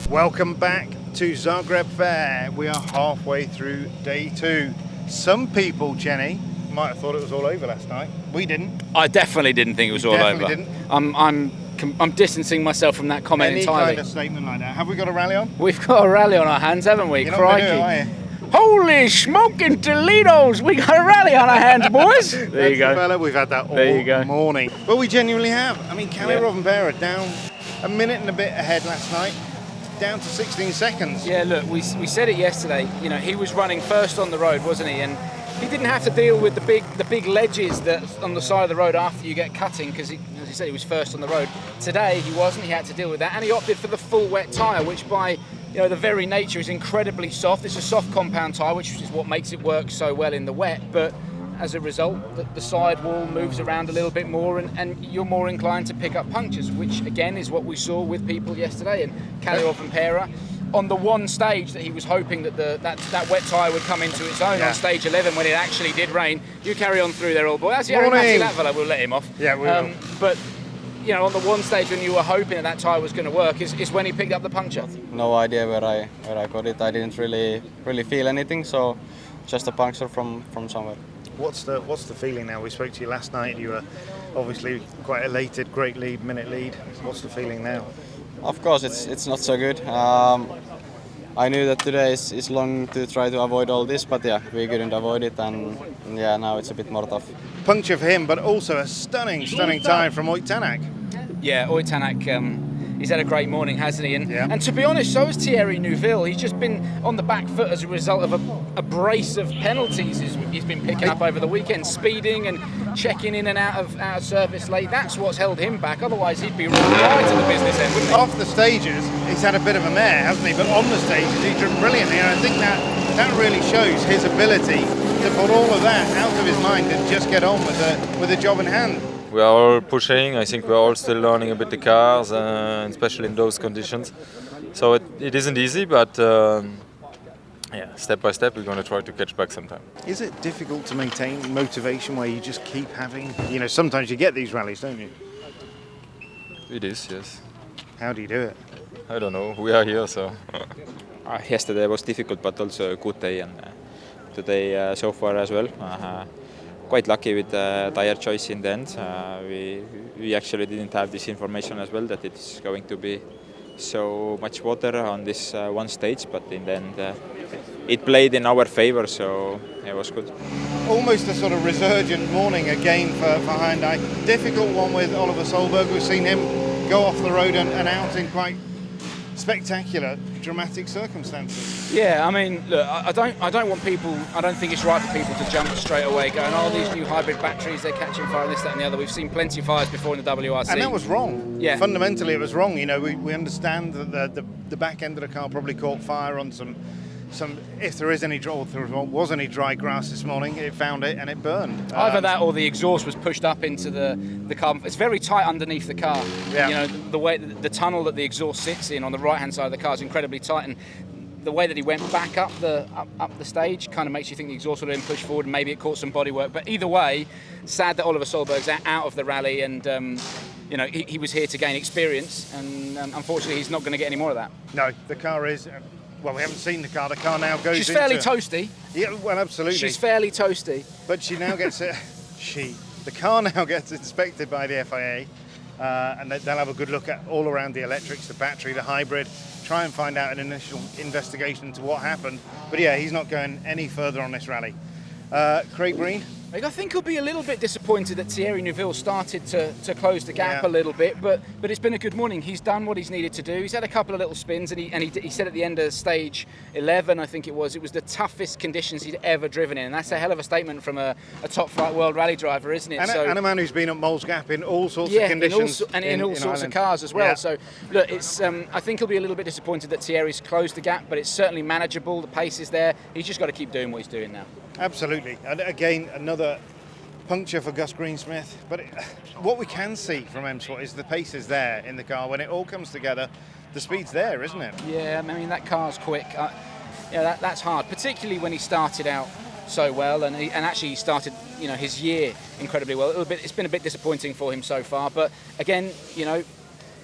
Welcome back to Zagreb Fair. We are halfway through day 2. Some people, Jenny, might have thought it was all over last night. We didn't. I definitely didn't think it was all over. Didn't. I'm distancing myself from that comment entirely. Any kind of statement like that. Have we got a rally on? We've got a rally on our hands, haven't we? You're Crikey. not gonna do it, are you? Holy smoking Toledos! We got a rally on our hands, boys. There you go. Fella. We've had that all morning. But we genuinely have. I mean, Kalle Rovanperä down a minute and a bit ahead last night, down to 16 seconds. Yeah, look, we said it yesterday. You know, he was running first on the road, wasn't he? And he didn't have to deal with the big ledges that on the side of the road after you get cutting, because as he said, he was first on the road. Today he wasn't. He had to deal with that, and he opted for the full wet tyre, which by the very nature is incredibly soft. It's a soft compound tyre, which is what makes it work so well in the wet. But as a result, the sidewall moves around a little bit more, and you're more inclined to pick up punctures, which again is what we saw with people yesterday. And Kalle Rovanperä, on the one stage that he was hoping that that wet tyre would come into its own on stage 11 when it actually did rain. You carry on through there, old boy. That's that fella. We'll let him off. Yeah, we will. But on the one stage when you were hoping that tyre was going to work is when he picked up the puncture. No idea where I got it. I didn't really feel anything, so just a puncture from somewhere. What's the feeling now? We spoke to you last night. You were obviously quite elated. Great lead, minute lead. What's the feeling now? Of course, it's not so good. I knew that today is long to try to avoid all this, but yeah, we couldn't avoid it, and yeah, now it's a bit more tough. Puncture for him, but also a stunning time from Oyt Tänak. Yeah, Oyt Tänak, he's had a great morning, hasn't he? And to be honest, so has Thierry Neuville. He's just been on the back foot as a result of a brace of penalties he's been picking up over the weekend, speeding and checking in and out of service late. That's what's held him back. Otherwise, he'd be right to the business end, wouldn't he? Off the stages, he's had a bit of a mare, hasn't he? But on the stages, he's driven brilliantly, and I think that really shows his ability to put all of that out of his mind and just get on with the job in hand. We are all pushing. I think we are all still learning a bit the cars, especially in those conditions. So it isn't easy, but step by step we're going to try to catch back sometime. Is it difficult to maintain motivation where you just keep having, sometimes you get these rallies, don't you? It is, yes. How do you do it? I don't know. We are here, so. Yesterday was difficult, but also a good day, and today so far as well. Quite lucky with the tire choice in the end. We actually didn't have this information as well that it's going to be so much water on this one stage, but in the end it played in our favor, so it was good. Almost a sort of resurgent morning again for Hyundai. Difficult one with Oliver Solberg. We've seen him go off the road and out in quite spectacular, dramatic circumstances. Yeah, I mean, look, I don't think it's right for people to jump straight away going, these new hybrid batteries, they're catching fire, this, that and the other. We've seen plenty of fires before in the WRC. And that was wrong. Yeah. Fundamentally, it was wrong. We understand that the back end of the car probably caught fire on some if there was any dry grass this morning, it found it and it burned. Either that or the exhaust was pushed up into the car. It's very tight underneath the car. Yeah. The way the tunnel that the exhaust sits in on the right hand side of the car is incredibly tight, and the way that he went back up the stage kind of makes you think the exhaust would have been pushed forward and maybe it caught some bodywork. But either way, sad that Oliver Solberg's out of the rally, and he was here to gain experience, and unfortunately he's not going to get any more of that. No, the car is. Well, we haven't seen the car. The car now goes. She's fairly toasty. Yeah, well, absolutely. She's fairly toasty. But she now gets the car now gets inspected by the FIA, and they'll have a good look at all around the electrics, the battery, the hybrid, try and find out an initial investigation into what happened. But yeah, he's not going any further on this rally. Craig Breen. I think he'll be a little bit disappointed that Thierry Neuville started to close the gap a little bit, but it's been a good morning. He's done what he's needed to do. He's had a couple of little spins, and he said at the end of stage 11, I think it was the toughest conditions he'd ever driven in, and that's a hell of a statement from a top flight world rally driver, isn't it? And a man who's been at Moll's Gap in all sorts of conditions. in all sorts of cars as well. Yeah. So look, I think he'll be a little bit disappointed that Thierry's closed the gap, but it's certainly manageable. The pace is there. He's just got to keep doing what he's doing now. Absolutely. And again, another puncture for Gus Greensmith. But what we can see from M Sport is the pace is there in the car. When it all comes together, the speed's there, isn't it? Yeah, I mean, that car's quick. That's hard, particularly when he started out so well, and actually he started his year incredibly well. It's been a bit disappointing for him so far, but again,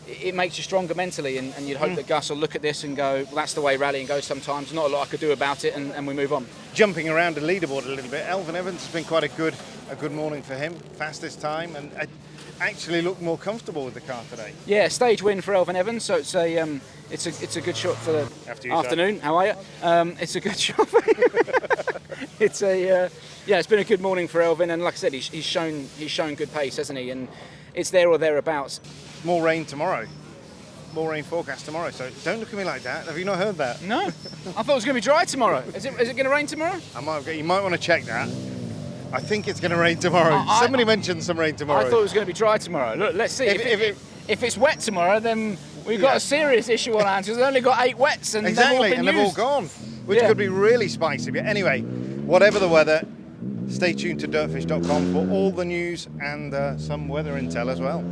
it makes you stronger mentally, and you'd hope that Gus will look at this and go, well, that's the way rallying goes sometimes. Not a lot I could do about it, and we move on. Jumping around the leaderboard a little bit, Elfyn Evans has been quite a good morning for him. Fastest time, and actually looked more comfortable with the car today. Yeah, stage win for Elfyn Evans, so it's a good shot for the afternoon. How are you? It's a good shot. It's been a good morning for Elfyn, and like I said, he's shown good pace, hasn't he? And it's there or thereabouts. More rain tomorrow. More rain forecast tomorrow. So don't look at me like that. Have you not heard that? No, I thought it was going to be dry tomorrow. Is it going to rain tomorrow? You might want to check that. I think it's going to rain tomorrow. Somebody mentioned some rain tomorrow. I thought it was going to be dry tomorrow. Look, let's see. If it's wet tomorrow, then we've got a serious issue on hands. We've only got 8 wets, and they've all gone, which could be really spicy. But anyway, whatever the weather, stay tuned to dirtfish.com for all the news and some weather intel as well.